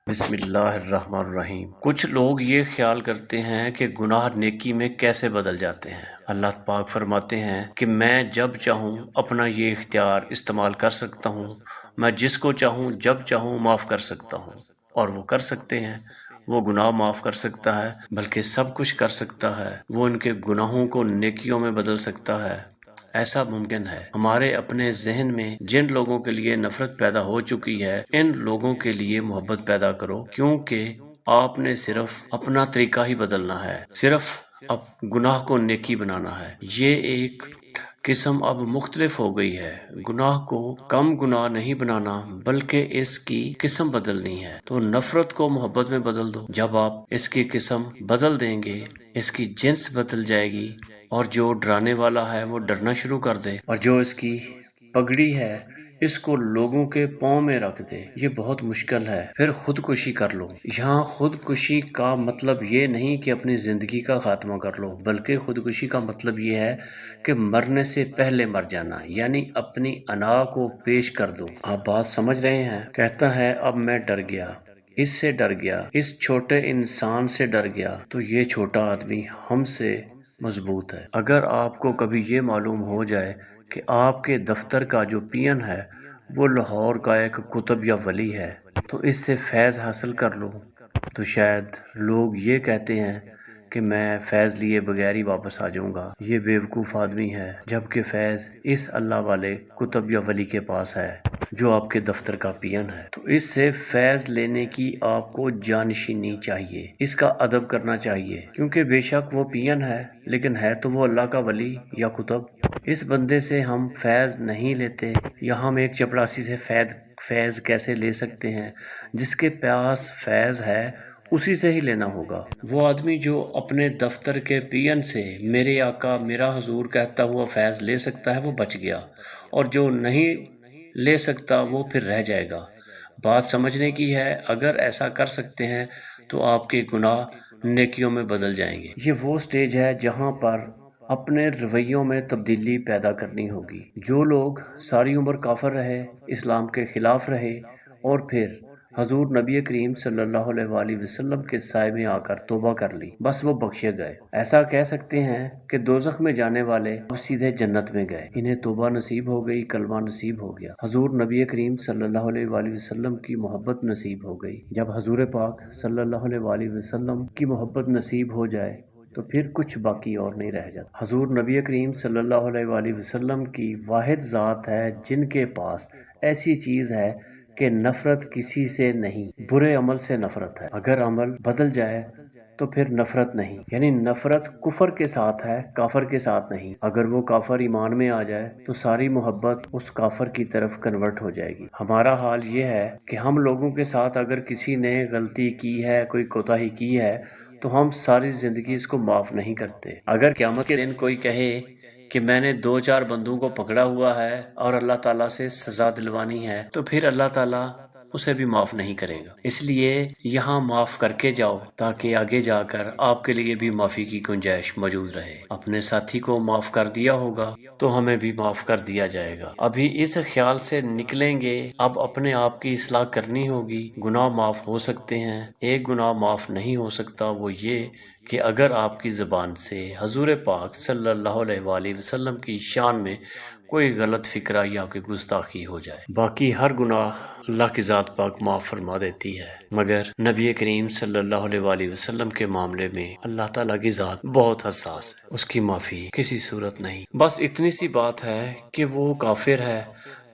بسم اللہ الرحمن الرحیم۔ کچھ لوگ یہ خیال کرتے ہیں کہ گناہ نیکی میں کیسے بدل جاتے ہیں۔ اللہ پاک فرماتے ہیں کہ میں جب چاہوں اپنا یہ اختیار استعمال کر سکتا ہوں، میں جس کو چاہوں جب چاہوں معاف کر سکتا ہوں، اور وہ کر سکتے ہیں۔ وہ گناہ معاف کر سکتا ہے، بلکہ سب کچھ کر سکتا ہے۔ وہ ان کے گناہوں کو نیکیوں میں بدل سکتا ہے۔ ایسا ممکن ہے۔ ہمارے اپنے ذہن میں جن لوگوں کے لیے نفرت پیدا ہو چکی ہے، ان لوگوں کے لیے محبت پیدا کرو، کیونکہ آپ نے صرف اپنا طریقہ ہی بدلنا ہے، صرف اب گناہ کو نیکی بنانا ہے۔ یہ ایک قسم اب مختلف ہو گئی ہے۔ گناہ کو کم گناہ نہیں بنانا، بلکہ اس کی قسم بدلنی ہے۔ تو نفرت کو محبت میں بدل دو۔ جب آپ اس کی قسم بدل دیں گے، اس کی جنس بدل جائے گی، اور جو ڈرانے والا ہے وہ ڈرنا شروع کر دے، اور جو اس کی پگڑی ہے اس کو لوگوں کے پاؤں میں رکھ دے۔ یہ بہت مشکل ہے۔ پھر خودکشی کر لو۔ یہاں خودکشی کا مطلب یہ نہیں کہ اپنی زندگی کا خاتمہ کر لو، بلکہ خودکشی کا مطلب یہ ہے کہ مرنے سے پہلے مر جانا، یعنی اپنی انا کو پیش کر دو۔ آپ بات سمجھ رہے ہیں؟ کہتا ہے اب میں ڈر گیا، اس سے ڈر گیا، اس چھوٹے انسان سے ڈر گیا، تو یہ چھوٹا آدمی ہم سے مضبوط ہے۔ اگر آپ کو کبھی یہ معلوم ہو جائے کہ آپ کے دفتر کا جو پین ہے وہ لاہور کا ایک کتب یا ولی ہے، تو اس سے فیض حاصل کر لو۔ تو شاید لوگ یہ کہتے ہیں کہ میں فیض لیے بغیر ہی واپس آ جاؤں گا، یہ بیوقوف آدمی ہے، جبکہ فیض اس اللہ والے کتب یا ولی کے پاس ہے جو آپ کے دفتر کا پین ہے۔ تو اس سے فیض لینے کی آپ کو جانشینی چاہیے، اس کا ادب کرنا چاہیے، کیونکہ بے شک وہ پین ہے، لیکن ہے تو وہ اللہ کا ولی یا کتب۔ اس بندے سے ہم فیض نہیں لیتے، یا ہم ایک چپڑاسی سے فیض کیسے لے سکتے ہیں؟ جس کے پاس فیض ہے اسی سے ہی لینا ہوگا۔ وہ آدمی جو اپنے دفتر کے پین سے میرے آقا میرا حضور کہتا ہوا فیض لے سکتا ہے وہ بچ گیا، اور جو نہیں لے سکتا وہ پھر رہ جائے گا۔ بات سمجھنے کی ہے۔ اگر ایسا کر سکتے ہیں تو آپ کے گناہ نیکیوں میں بدل جائیں گے۔ یہ وہ سٹیج ہے جہاں پر اپنے رویوں میں تبدیلی پیدا کرنی ہوگی۔ جو لوگ ساری عمر کافر رہے، اسلام کے خلاف رہے، اور پھر حضور نبی کریم صلی اللہ علیہ وآلہ وسلم کے سائے میں آ کر توبہ کر لی، بس وہ بخشے گئے۔ ایسا کہہ سکتے ہیں کہ دوزخ میں جانے والے اب سیدھے جنت میں گئے، انہیں توبہ نصیب ہو گئی، کلمہ نصیب ہو گیا، حضور نبی کریم صلی اللہ علیہ وآلہ وسلم کی محبت نصیب ہو گئی۔ جب حضور پاک صلی اللہ علیہ وآلہ وسلم کی محبت نصیب ہو جائے تو پھر کچھ باقی اور نہیں رہ جاتا۔ حضور نبی کریم صلی اللہ علیہ وآلہ وسلم کی واحد ذات ہے جن کے پاس ایسی چیز ہے کہ نفرت کسی سے نہیں، برے عمل سے نفرت ہے۔ اگر عمل بدل جائے تو پھر نفرت نہیں، یعنی نفرت کفر کے ساتھ ہے، کافر کے ساتھ نہیں۔ اگر وہ کافر ایمان میں آ جائے تو ساری محبت اس کافر کی طرف کنورٹ ہو جائے گی۔ ہمارا حال یہ ہے کہ ہم لوگوں کے ساتھ اگر کسی نے غلطی کی ہے، کوئی کوتاہی کی ہے، تو ہم ساری زندگی اس کو معاف نہیں کرتے۔ اگر قیامت کے دن کوئی کہے کہ میں نے 2-4 بندوں کو پکڑا ہوا ہے اور اللہ تعالیٰ سے سزا دلوانی ہے، تو پھر اللہ تعالیٰ اسے بھی معاف نہیں کرے گا۔ اس لیے یہاں معاف کر کے جاؤ تاکہ آگے جا کر آپ کے لیے بھی معافی کی گنجائش موجود رہے۔ اپنے ساتھی کو معاف کر دیا ہوگا تو ہمیں بھی معاف کر دیا جائے گا۔ ابھی اس خیال سے نکلیں گے، اب اپنے آپ کی اصلاح کرنی ہوگی۔ گناہ معاف ہو سکتے ہیں، ایک گناہ معاف نہیں ہو سکتا، وہ یہ کہ اگر آپ کی زبان سے حضور پاک صلی اللہ علیہ وآلہ وسلم کی شان میں کوئی غلط فکرہ یا کوئی گستاخی ہو جائے۔ باقی ہر گناہ اللہ کی ذات پاک معاف فرما دیتی ہے، مگر نبی کریم صلی اللہ علیہ وآلہ وسلم کے معاملے میں اللہ تعالیٰ کی ذات بہت حساس ہے، اس کی معافی کسی صورت نہیں۔ بس اتنی سی بات ہے کہ وہ کافر ہے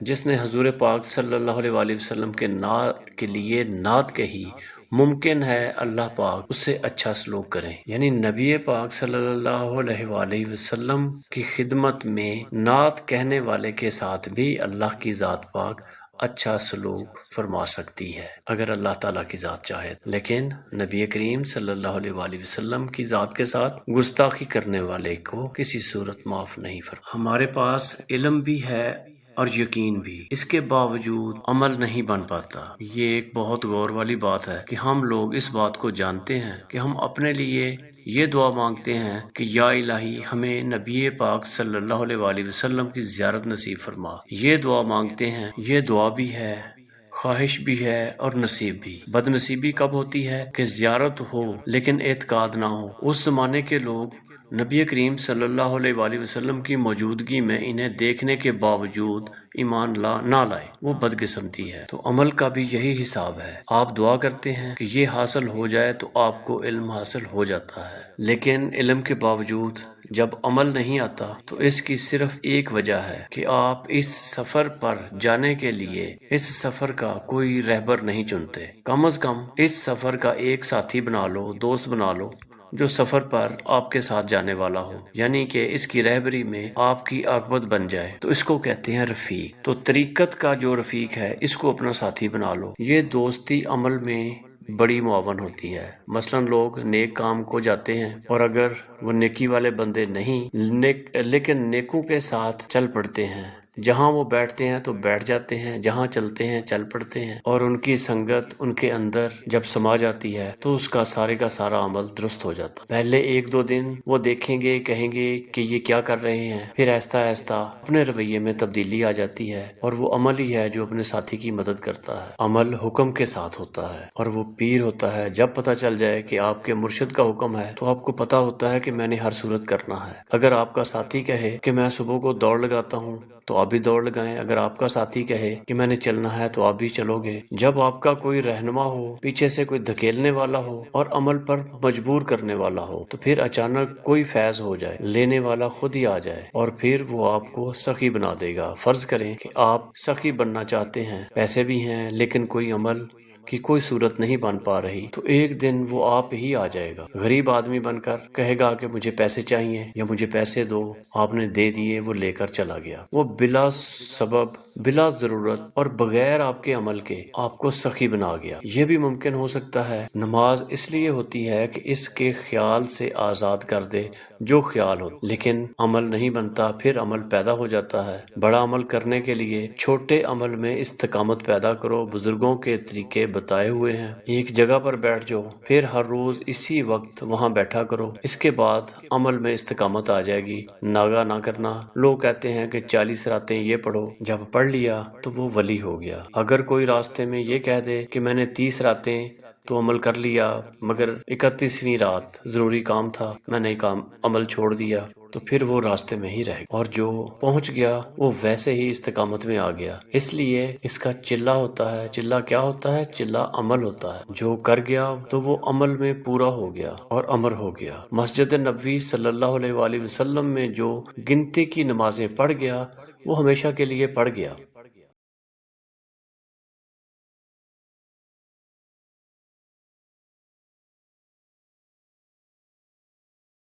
جس نے حضور پاک صلی اللہ علیہ وآلہ وسلم کے لیے نعت کہی، ممکن ہے اللہ پاک اس سے اچھا سلوک کریں۔ یعنی نبی پاک صلی اللہ علیہ وآلہ وسلم کی خدمت میں نعت کہنے والے کے ساتھ بھی اللہ کی ذات پاک اچھا سلوک فرما سکتی ہے اگر اللہ تعالیٰ کی ذات چاہے۔ لیکن نبی کریم صلی اللہ علیہ وآلہ وسلم کی ذات کے ساتھ گستاخی کرنے والے کو کسی صورت معاف نہیں فرما۔ ہمارے پاس علم بھی ہے اور یقین بھی، اس کے باوجود عمل نہیں بن پاتا۔ یہ ایک بہت غور والی بات ہے کہ ہم لوگ اس بات کو جانتے ہیں کہ ہم اپنے لیے یہ دعا مانگتے ہیں کہ یا الہی ہمیں نبی پاک صلی اللہ علیہ وآلہ وسلم کی زیارت نصیب فرما، یہ دعا مانگتے ہیں، یہ دعا بھی ہے، خواہش بھی ہے اور نصیب بھی۔ بد نصیبی کب ہوتی ہے کہ زیارت ہو لیکن اعتقاد نہ ہو۔ اس زمانے کے لوگ نبی کریم صلی اللہ علیہ وآلہ وسلم کی موجودگی میں انہیں دیکھنے کے باوجود ایمان نہ لائے، وہ بدقسمتی ہے۔ تو عمل کا بھی یہی حساب ہے۔ آپ دعا کرتے ہیں کہ یہ حاصل ہو جائے تو آپ کو علم حاصل ہو جاتا ہے، لیکن علم کے باوجود جب عمل نہیں آتا تو اس کی صرف ایک وجہ ہے کہ آپ اس سفر پر جانے کے لیے اس سفر کا کوئی رہبر نہیں چنتے۔ کم از کم اس سفر کا ایک ساتھی بنا لو، دوست بنا لو، جو سفر پر آپ کے ساتھ جانے والا ہو، یعنی کہ اس کی رہبری میں آپ کی عاقبت بن جائے، تو اس کو کہتے ہیں رفیق۔ تو طریقت کا جو رفیق ہے اس کو اپنا ساتھی بنا لو۔ یہ دوستی عمل میں بڑی معاون ہوتی ہے۔ مثلا لوگ نیک کام کو جاتے ہیں اور اگر وہ نیکی والے بندے نہیں لیکن نیکوں کے ساتھ چل پڑتے ہیں، جہاں وہ بیٹھتے ہیں تو بیٹھ جاتے ہیں، جہاں چلتے ہیں چل پڑتے ہیں، اور ان کی سنگت ان کے اندر جب سما جاتی ہے تو اس کا سارے کا سارا عمل درست ہو جاتا۔ پہلے ایک دو دن وہ دیکھیں گے، کہیں گے کہ یہ کیا کر رہے ہیں، پھر آہستہ آہستہ اپنے رویے میں تبدیلی آ جاتی ہے، اور وہ عمل ہی ہے جو اپنے ساتھی کی مدد کرتا ہے۔ عمل حکم کے ساتھ ہوتا ہے اور وہ پیر ہوتا ہے جب پتہ چل جائے کہ آپ کے مرشد کا حکم ہے تو آپ کو پتہ ہوتا ہے کہ میں نے ہر صورت کرنا ہے۔ اگر آپ کا ساتھی کہے کہ میں صبح کو دوڑ لگاتا ہوں تو آپ بھی دوڑ لگائیں، اگر آپ کا ساتھی کہے کہ میں نے چلنا ہے تو آپ بھی چلو گے۔ جب آپ کا کوئی رہنما ہو، پیچھے سے کوئی دھکیلنے والا ہو اور عمل پر مجبور کرنے والا ہو، تو پھر اچانک کوئی فیض ہو جائے، لینے والا خود ہی آ جائے اور پھر وہ آپ کو سخی بنا دے گا۔ فرض کریں کہ آپ سخی بننا چاہتے ہیں، پیسے بھی ہیں لیکن کوئی عمل کی کوئی صورت نہیں بن پا رہی، تو ایک دن وہ آپ ہی آ جائے گا، غریب آدمی بن کر کہے گا کہ مجھے پیسے چاہیے یا مجھے پیسے دو، آپ نے دے دیے، وہ لے کر چلا گیا۔ وہ بلا سبب، بلا ضرورت اور بغیر آپ کے عمل کے آپ کو سخی بنا گیا۔ یہ بھی ممکن ہو سکتا ہے نماز اس لیے ہوتی ہے کہ اس کے خیال سے آزاد کر دے جو خیال ہو، لیکن عمل نہیں بنتا، پھر عمل پیدا ہو جاتا ہے۔ بڑا عمل کرنے کے لیے چھوٹے عمل میں استقامت پیدا کرو۔ بزرگوں کے طریقے بتائے ہوئے ہیں۔ ایک جگہ پر بیٹھ جاؤ، پھر ہر روز اسی وقت وہاں بیٹھا کرو، اس کے بعد عمل میں استقامت آ جائے گی۔ ناغہ نہ کرنا۔ لوگ کہتے ہیں کہ 40 راتیں یہ پڑھو، جب پڑھ لیا تو وہ ولی ہو گیا۔ اگر کوئی راستے میں یہ کہہ دے کہ میں نے 30 راتیں تو عمل کر لیا، مگر 31ویں رات ضروری کام تھا، میں نے عمل چھوڑ دیا، تو پھر وہ راستے میں ہی رہ گیا، اور جو پہنچ گیا وہ ویسے ہی استقامت میں آ گیا۔ اس لیے اس کا چلہ ہوتا ہے۔ چلہ کیا ہوتا ہے؟ چلہ عمل ہوتا ہے۔ جو کر گیا تو وہ عمل میں پورا ہو گیا اور امر ہو گیا۔ مسجد نبوی صلی اللہ علیہ وآلہ وسلم میں جو گنتی کی نمازیں پڑھ گیا وہ ہمیشہ کے لیے پڑھ گیا۔